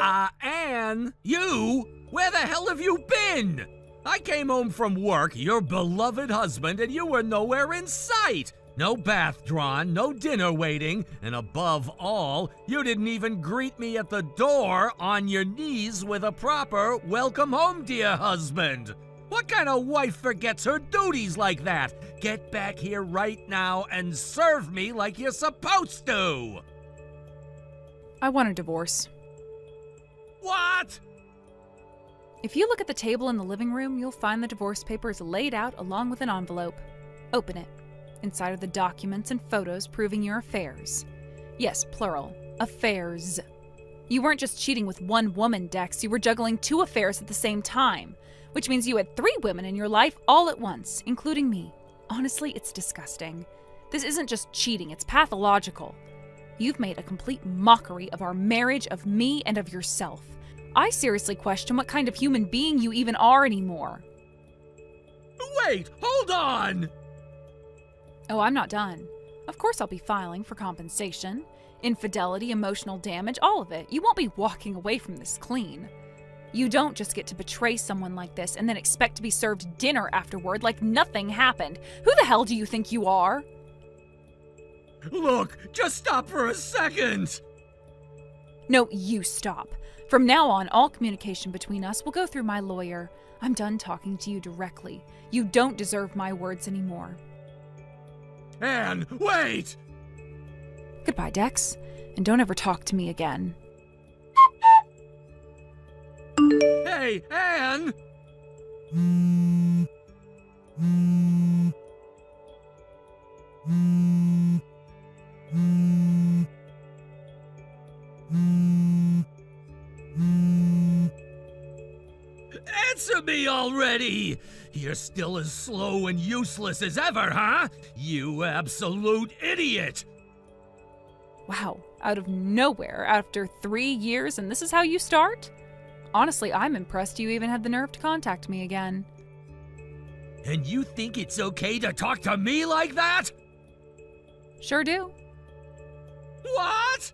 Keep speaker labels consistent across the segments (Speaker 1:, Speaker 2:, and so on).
Speaker 1: Anne, you? Where the hell have you been? I came home from work, your beloved husband, and you were nowhere in sight. No bath drawn, no dinner waiting, and above all, you didn't even greet me at the door on your knees with a proper welcome home, dear husband. What kind of wife forgets her duties like that? Get back here right now and serve me like you're supposed to.
Speaker 2: I want a divorce.
Speaker 1: What?
Speaker 2: If you look at the table in the living room, you'll find the divorce papers laid out along with an envelope. Open it. Inside are the documents and photos proving your affairs. Yes, plural. Affairs. You weren't just cheating with one woman, Dex. You were juggling 2 affairs at the same time. Which means you had 3 women in your life all at once, including me. Honestly, it's disgusting. This isn't just cheating, it's pathological. You've made a complete mockery of our marriage, of me, and of yourself. I seriously question what kind of human being you even are anymore.
Speaker 1: Wait, hold on!
Speaker 2: Oh, I'm not done. Of course I'll be filing for compensation. Infidelity, emotional damage, all of it. You won't be walking away from this clean. You don't just get to betray someone like this and then expect to be served dinner afterward like nothing happened. Who the hell do you think you are?
Speaker 1: Look, just stop for a second!
Speaker 2: No, you stop. From now on, all communication between us will go through my lawyer. I'm done talking to you directly. You don't deserve my words anymore.
Speaker 1: Anne, wait!
Speaker 2: Goodbye, Dex, and don't ever talk to me again.
Speaker 1: Hey, Anne! Answer me already! You're still as slow and useless as ever, huh? You absolute idiot!
Speaker 2: Wow, out of nowhere, after 3 years, and this is how you start? Honestly, I'm impressed you even had the nerve to contact me again.
Speaker 1: And you think it's okay to talk to me like that?
Speaker 2: Sure do.
Speaker 1: What?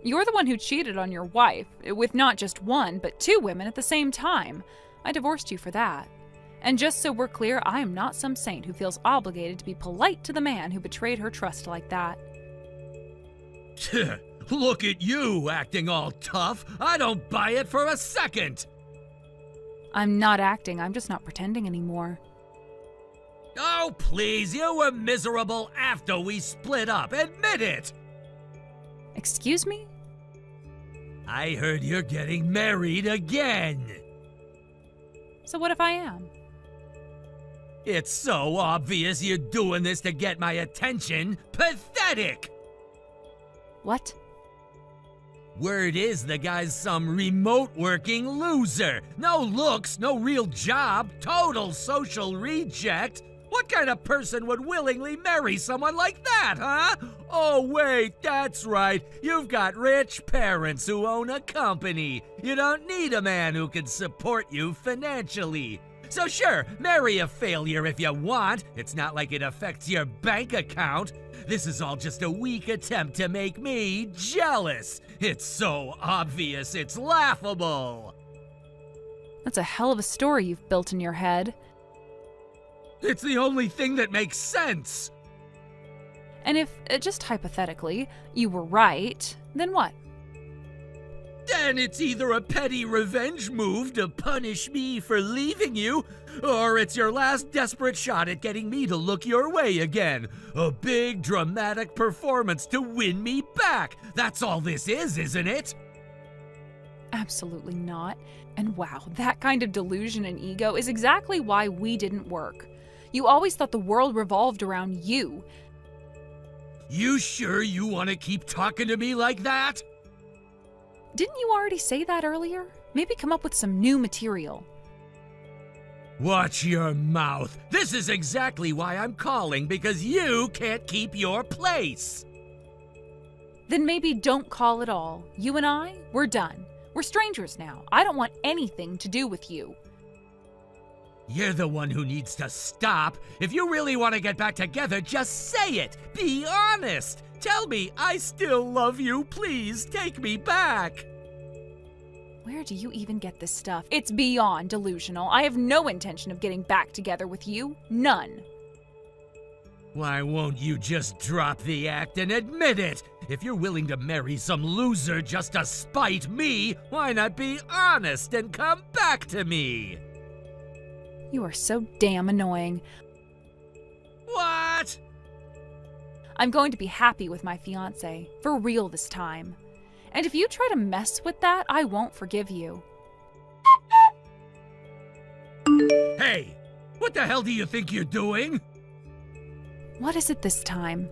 Speaker 2: You're the one who cheated on your wife, with not just 1, but 2 women at the same time. I divorced you for that. And just so we're clear, I am not some saint who feels obligated to be polite to the man who betrayed her trust like that.
Speaker 1: Look at you, acting all tough. I don't buy it for a second.
Speaker 2: I'm not acting, I'm just not pretending anymore.
Speaker 1: Oh, please, you were miserable after we split up. Admit it.
Speaker 2: Excuse me?
Speaker 1: I heard you're getting married again.
Speaker 2: So what if I am?
Speaker 1: It's so obvious you're doing this to get my attention. Pathetic!
Speaker 2: What?
Speaker 1: Word is the guy's some remote working loser. No looks, no real job, total social reject. What kind of person would willingly marry someone like that, huh? Oh, wait, that's right. You've got rich parents who own a company. You don't need a man who can support you financially. So sure, marry a failure if you want. It's not like it affects your bank account. This is all just a weak attempt to make me jealous. It's so obvious, it's laughable.
Speaker 2: That's a hell of a story you've built in your head.
Speaker 1: It's the only thing that makes sense.
Speaker 2: And if, just hypothetically, you were right, then what?
Speaker 1: Then it's either a petty revenge move to punish me for leaving you, or it's your last desperate shot at getting me to look your way again. A big dramatic performance to win me back. That's all this is, isn't it?
Speaker 2: Absolutely not. And wow, that kind of delusion and ego is exactly why we didn't work. You always thought the world revolved around you.
Speaker 1: You sure you want to keep talking to me like that?
Speaker 2: Didn't you already say that earlier? Maybe come up with some new material.
Speaker 1: Watch your mouth. This is exactly why I'm calling, because you can't keep your place.
Speaker 2: Then maybe don't call at all. You and I, we're done. We're strangers now. I don't want anything to do with you.
Speaker 1: You're the one who needs to stop. If you really want to get back together, just say it. Be honest. Tell me I still love you. Please take me back.
Speaker 2: Where do you even get this stuff? It's beyond delusional. I have no intention of getting back together with you. None.
Speaker 1: Why won't you just drop the act and admit it? If you're willing to marry some loser just to spite me, why not be honest and come back to me?
Speaker 2: You are so damn annoying.
Speaker 1: What?
Speaker 2: I'm going to be happy with my fiancé. For real this time. And if you try to mess with that, I won't forgive you.
Speaker 1: Hey, what the hell do you think you're doing?
Speaker 2: What is it this time?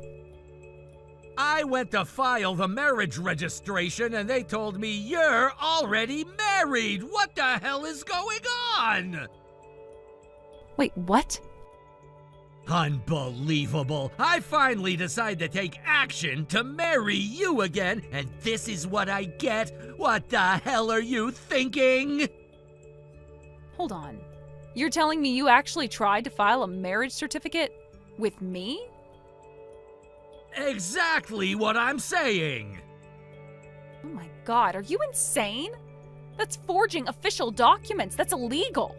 Speaker 1: I went to file the marriage registration and they told me you're already married. What the hell is going on?
Speaker 2: Wait, what?
Speaker 1: Unbelievable. I finally decide to take action to marry you again, and this is what I get? What the hell are you thinking?
Speaker 2: Hold on. You're telling me you actually tried to file a marriage certificate with me?
Speaker 1: Exactly what I'm saying.
Speaker 2: Oh my God, are you insane? That's forging official documents. That's illegal.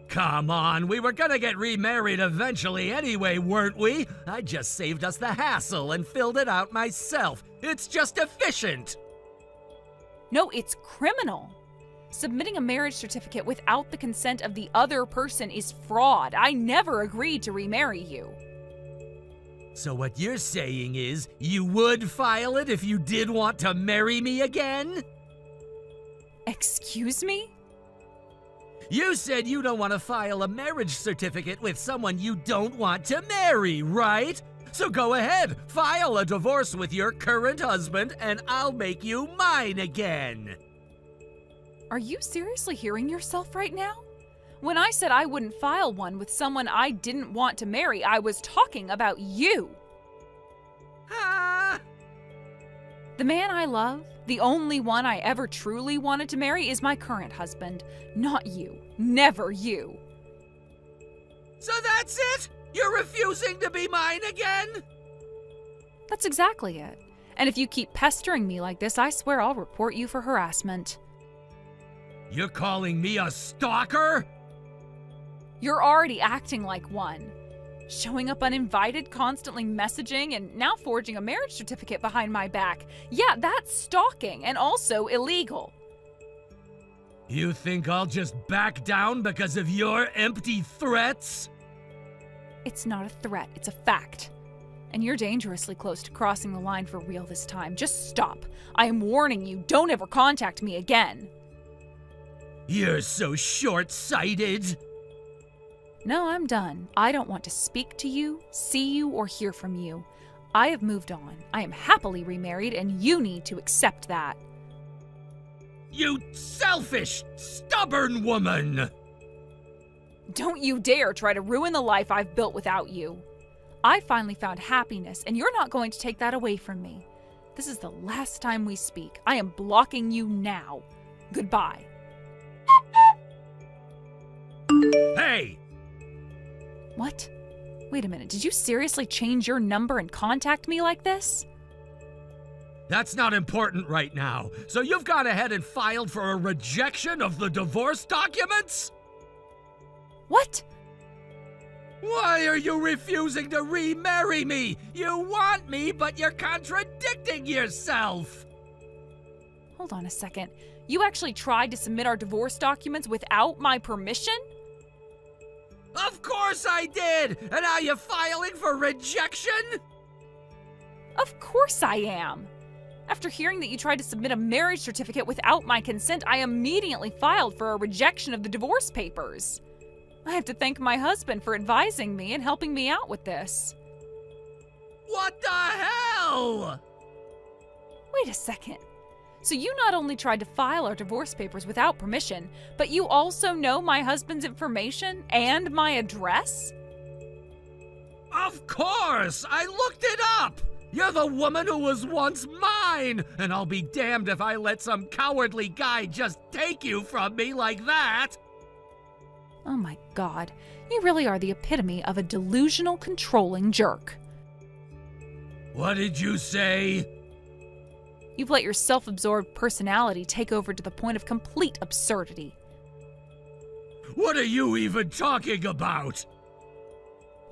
Speaker 1: Come on, we were gonna get remarried eventually anyway, weren't we? I just saved us the hassle and filled it out myself. It's just efficient.
Speaker 2: No, it's criminal. Submitting a marriage certificate without the consent of the other person is fraud. I never agreed to remarry you.
Speaker 1: So what you're saying is, you would file it if you did want to marry me again?
Speaker 2: Excuse me?
Speaker 1: You said you don't want to file a marriage certificate with someone you don't want to marry, right? So go ahead, file a divorce with your current husband, and I'll make you mine again.
Speaker 2: Are you seriously hearing yourself right now? When I said I wouldn't file one with someone I didn't want to marry, I was talking about you.
Speaker 1: Ah!
Speaker 2: The man I love, the only one I ever truly wanted to marry, is my current husband, not you. Never you.
Speaker 1: So that's it? You're refusing to be mine again?
Speaker 2: That's exactly it. And if you keep pestering me like this, I swear I'll report you for harassment.
Speaker 1: You're calling me a stalker?
Speaker 2: You're already acting like one. Showing up uninvited, constantly messaging, and now forging a marriage certificate behind my back. Yeah, that's stalking and also illegal.
Speaker 1: You think I'll just back down because of your empty threats?
Speaker 2: It's not a threat, it's a fact. And you're dangerously close to crossing the line for real this time. Just stop. I am warning you, don't ever contact me again.
Speaker 1: You're so short-sighted.
Speaker 2: No, I'm done. I don't want to speak to you, see you, or hear from you. I have moved on. I am happily remarried, and you need to accept that.
Speaker 1: You selfish, stubborn woman!
Speaker 2: Don't you dare try to ruin the life I've built without you. I finally found happiness, and you're not going to take that away from me. This is the last time we speak. I am blocking you now. Goodbye.
Speaker 1: Hey!
Speaker 2: What? Wait a minute, did you seriously change your number and contact me like this?
Speaker 1: That's not important right now. So you've gone ahead and filed for a rejection of the divorce documents?
Speaker 2: What?
Speaker 1: Why are you refusing to remarry me? You want me, but you're contradicting yourself.
Speaker 2: Hold on a second. You actually tried to submit our divorce documents without my permission?
Speaker 1: Of course I did! And now you're filing for rejection?
Speaker 2: Of course I am. After hearing that you tried to submit a marriage certificate without my consent, I immediately filed for a rejection of the divorce papers. I have to thank my husband for advising me and helping me out with this.
Speaker 1: What the hell?
Speaker 2: Wait a second. So you not only tried to file our divorce papers without permission, but you also know my husband's information and my address?
Speaker 1: Of course! I looked it up! You're the woman who was once mine! And I'll be damned if I let some cowardly guy just take you from me like that!
Speaker 2: Oh my God, you really are the epitome of a delusional, controlling jerk.
Speaker 1: What did you say?
Speaker 2: You've let your self-absorbed personality take over to the point of complete absurdity.
Speaker 1: What are you even talking about?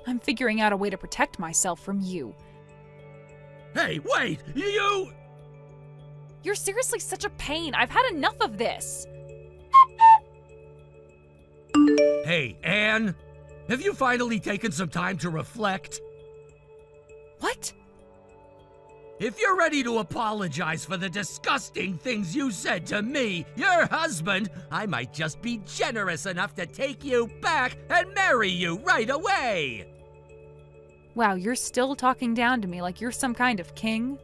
Speaker 2: I'm figuring out a way to protect myself from you.
Speaker 1: Hey, wait!
Speaker 2: You're seriously such a pain. I've had enough of this.
Speaker 1: Hey, Anne! Have you finally taken some time to reflect?
Speaker 2: What?
Speaker 1: If you're ready to apologize for the disgusting things you said to me, your husband, I might just be generous enough to take you back and marry you right away!
Speaker 2: Wow, you're still talking down to me like you're some kind of king?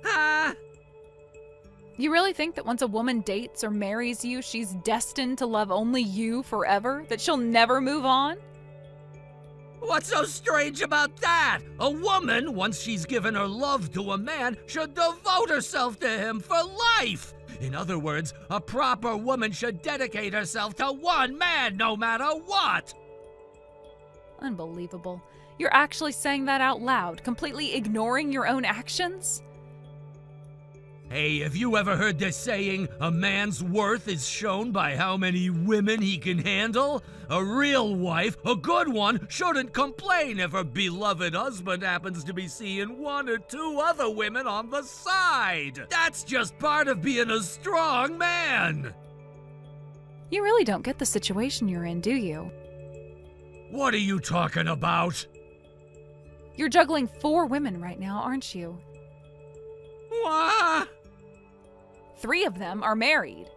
Speaker 1: Huh?
Speaker 2: You really think that once a woman dates or marries you, she's destined to love only you forever? That she'll never move on?
Speaker 1: What's so strange about that? A woman, once she's given her love to a man, should devote herself to him for life! In other words, a proper woman should dedicate herself to one man no matter what!
Speaker 2: Unbelievable. You're actually saying that out loud, completely ignoring your own actions?
Speaker 1: Hey, have you ever heard this saying, a man's worth is shown by how many women he can handle? A real wife, a good one, shouldn't complain if her beloved husband happens to be seeing one or two other women on the side. That's just part of being a strong man.
Speaker 2: You really don't get the situation you're in, do you?
Speaker 1: What are you talking about?
Speaker 2: You're juggling 4 women right now, aren't you?
Speaker 1: What?
Speaker 2: 3 of them are married.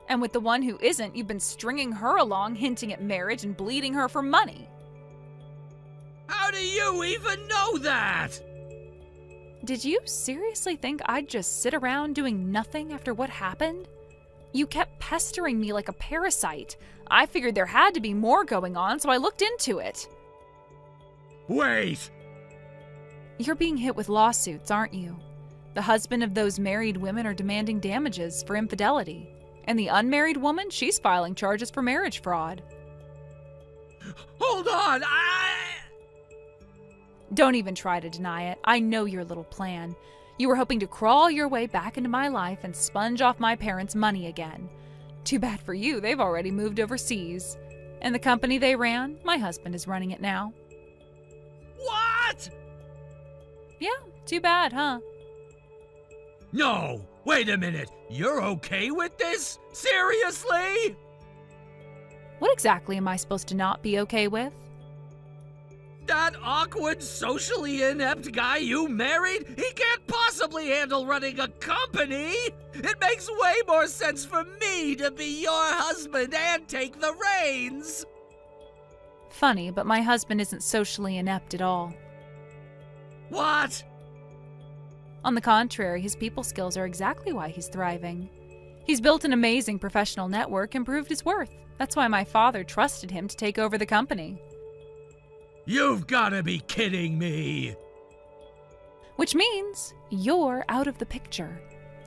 Speaker 2: And with the one who isn't, you've been stringing her along, hinting at marriage and bleeding her for money.
Speaker 1: How do you even know that?
Speaker 2: Did you seriously think I'd just sit around doing nothing after what happened? You kept pestering me like a parasite. I figured there had to be more going on, so I looked into it.
Speaker 1: Wait!
Speaker 2: You're being hit with lawsuits, aren't you? The husband of those married women are demanding damages for infidelity. And the unmarried woman, she's filing charges for marriage fraud.
Speaker 1: Hold on,
Speaker 2: Don't even try to deny it. I know your little plan. You were hoping to crawl your way back into my life and sponge off my parents' money again. Too bad for you, they've already moved overseas. And the company they ran, my husband is running it now.
Speaker 1: What?
Speaker 2: Yeah, too bad, huh?
Speaker 1: No, wait a minute. You're okay with this? Seriously?
Speaker 2: What exactly am I supposed to not be okay with?
Speaker 1: That awkward, socially inept guy you married? He can't possibly handle running a company! It makes way more sense for me to be your husband and take the reins!
Speaker 2: Funny, but my husband isn't socially inept at all.
Speaker 1: What?
Speaker 2: On the contrary, his people skills are exactly why he's thriving. He's built an amazing professional network and proved his worth. That's why my father trusted him to take over the company.
Speaker 1: You've gotta be kidding me!
Speaker 2: Which means you're out of the picture.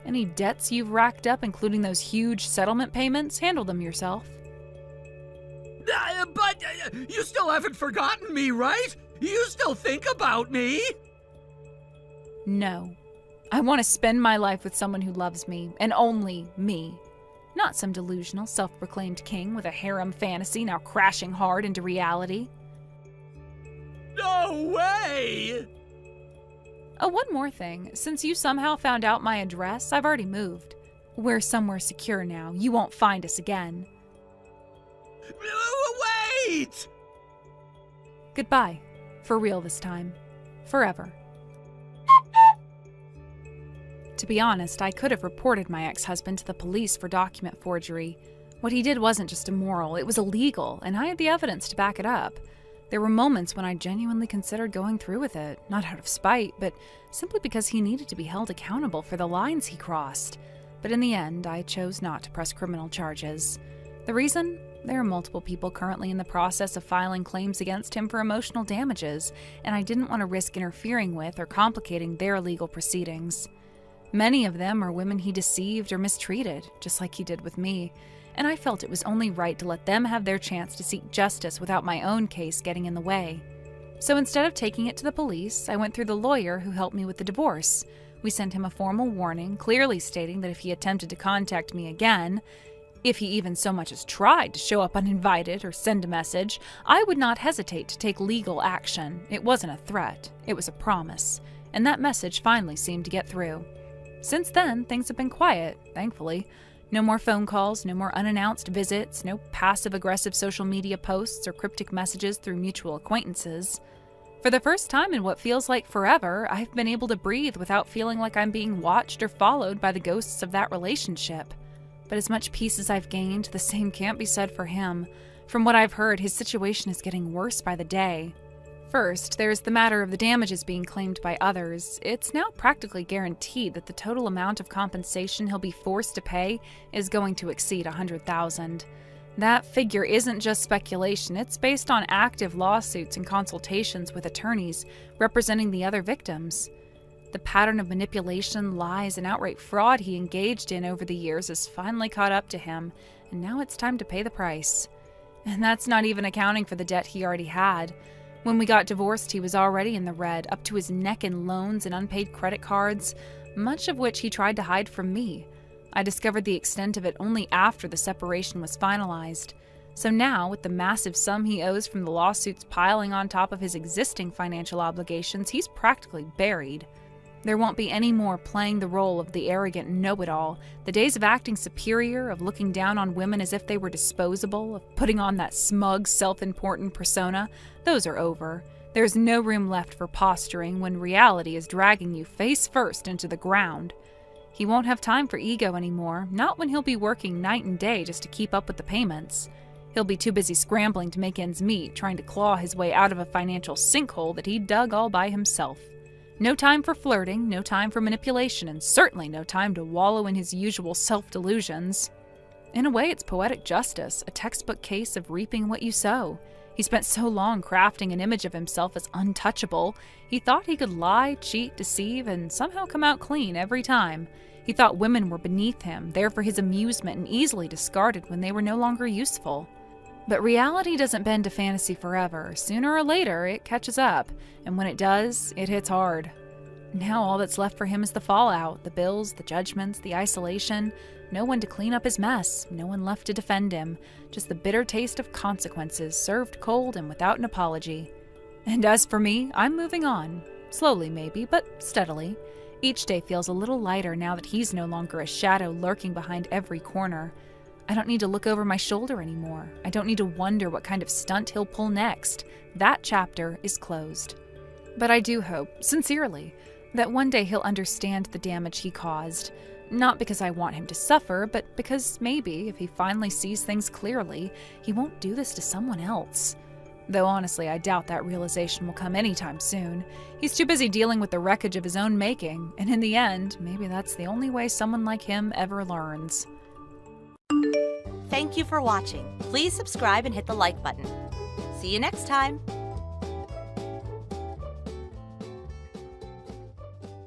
Speaker 2: Any debts you've racked up, including those huge settlement payments, handle them yourself.
Speaker 1: But you still haven't forgotten me, right? You still think about me?
Speaker 2: No. I want to spend my life with someone who loves me, and only me. Not some delusional, self-proclaimed king with a harem fantasy now crashing hard into reality.
Speaker 1: No way!
Speaker 2: Oh, one more thing. Since you somehow found out my address, I've already moved. We're somewhere secure now. You won't find us again.
Speaker 1: Wait!
Speaker 2: Goodbye. For real this time. Forever. To be honest, I could have reported my ex-husband to the police for document forgery. What he did wasn't just immoral, it was illegal, and I had the evidence to back it up. There were moments when I genuinely considered going through with it, not out of spite, but simply because he needed to be held accountable for the lines he crossed. But in the end, I chose not to press criminal charges. The reason? There are multiple people currently in the process of filing claims against him for emotional damages, and I didn't want to risk interfering with or complicating their legal proceedings. Many of them are women he deceived or mistreated, just like he did with me, and I felt it was only right to let them have their chance to seek justice without my own case getting in the way. So instead of taking it to the police, I went through the lawyer who helped me with the divorce, We sent him a formal warning, clearly stating that if he attempted to contact me again, if he even so much as tried to show up uninvited or send a message, I would not hesitate to take legal action. It wasn't a threat, it was a promise, and that message finally seemed to get through. Since then, things have been quiet, thankfully. No more phone calls, no more unannounced visits, no passive-aggressive social media posts or cryptic messages through mutual acquaintances. For the first time in what feels like forever, I've been able to breathe without feeling like I'm being watched or followed by the ghosts of that relationship. But as much peace as I've gained, the same can't be said for him. From what I've heard, his situation is getting worse by the day. First, there's the matter of the damages being claimed by others. It's now practically guaranteed that the total amount of compensation he'll be forced to pay is going to exceed $100,000. That figure isn't just speculation, it's based on active lawsuits and consultations with attorneys representing the other victims. The pattern of manipulation, lies, and outright fraud he engaged in over the years has finally caught up to him, and now it's time to pay the price. And that's not even accounting for the debt he already had. When we got divorced, he was already in the red, up to his neck in loans and unpaid credit cards, much of which he tried to hide from me. I discovered the extent of it only after the separation was finalized. So now, with the massive sum he owes from the lawsuits piling on top of his existing financial obligations, he's practically buried. There won't be any more playing the role of the arrogant know-it-all. The days of acting superior, of looking down on women as if they were disposable, of putting on that smug, self-important persona, those are over. There's no room left for posturing when reality is dragging you face first into the ground. He won't have time for ego anymore, not when he'll be working night and day just to keep up with the payments. He'll be too busy scrambling to make ends meet, trying to claw his way out of a financial sinkhole that he dug all by himself. No time for flirting, no time for manipulation, and certainly no time to wallow in his usual self-delusions. In a way, it's poetic justice, a textbook case of reaping what you sow. He spent so long crafting an image of himself as untouchable, he thought he could lie, cheat, deceive, and somehow come out clean every time. He thought women were beneath him, there for his amusement and easily discarded when they were no longer useful. But reality doesn't bend to fantasy forever. Sooner or later, it catches up, and when it does, it hits hard. Now all that's left for him is the fallout, the bills, the judgments, the isolation. No one to clean up his mess, no one left to defend him. Just the bitter taste of consequences, served cold and without an apology. And as for me, I'm moving on. Slowly maybe, but steadily. Each day feels a little lighter now that he's no longer a shadow lurking behind every corner. I don't need to look over my shoulder anymore. I don't need to wonder what kind of stunt he'll pull next. That chapter is closed. But I do hope, sincerely, that one day he'll understand the damage he caused. Not because I want him to suffer, but because maybe, if he finally sees things clearly, he won't do this to someone else. Though honestly, I doubt that realization will come anytime soon. He's too busy dealing with the wreckage of his own making, and in the end, maybe that's the only way someone like him ever learns.
Speaker 3: Thank you for watching. Please subscribe and hit the like button. See you next time.